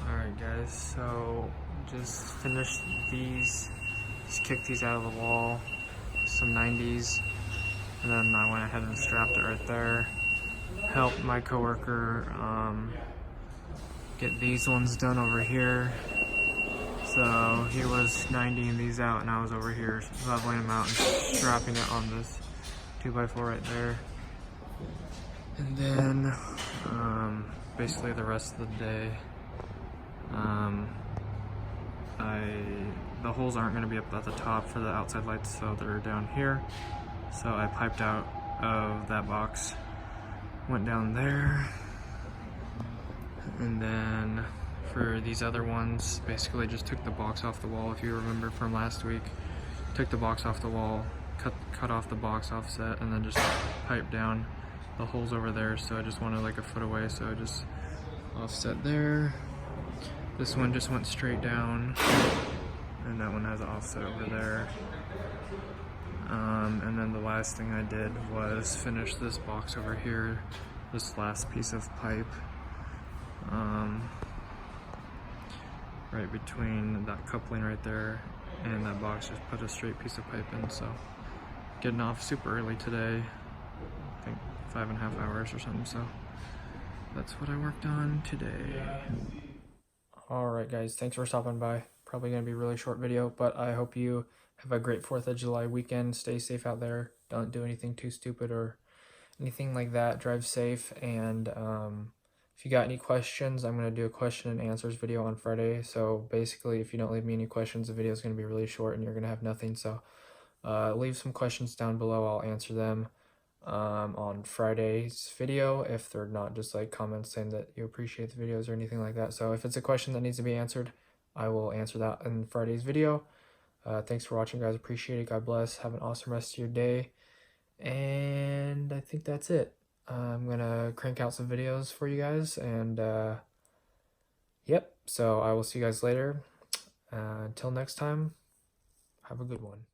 Alright guys, so just finished these, just kicked these out of the wall, some 90s, and then I went ahead and strapped it right there. Helped my coworker get these ones done over here. So he was 90ing these out and I was over here leveling them out and strapping it on this 2x4 right there. And then basically the rest of the day, the holes aren't going to be up at the top for the outside lights, so they're down here. So I piped out of that box, went down there, and then for these other ones, basically just took the box off the wall. If you remember from last week, took the box off the wall, cut off the box offset, and then just piped down the holes over there. So I just wanted like a foot away, so I just offset there. This one just went straight down, and that one has an offset over there. And then the last thing I did was finish this box over here, this last piece of pipe, right between that coupling right there and that box. Just put a straight piece of pipe in. So getting off super early today, I think 5.5 hours or something, so that's what I worked on today. Alright guys, thanks for stopping by. Probably going to be a really short video, but I hope you have a great 4th of July weekend. Stay safe out there. Don't do anything too stupid or anything like that. Drive safe, and if you got any questions, I'm going to do a question and answers video on Friday. So basically, if you don't leave me any questions, the video is going to be really short and you're going to have nothing. So leave some questions down below. I'll answer them on Friday's video, if they're not just like comments saying that you appreciate the videos or anything like that. So if it's a question that needs to be answered, I will answer that in Friday's video. Thanks for watching, guys. Appreciate it. God bless. Have an awesome rest of your day. And I think that's it. I'm gonna crank out some videos for you guys, and yep, so I will see you guys later. Until next time, have a good one.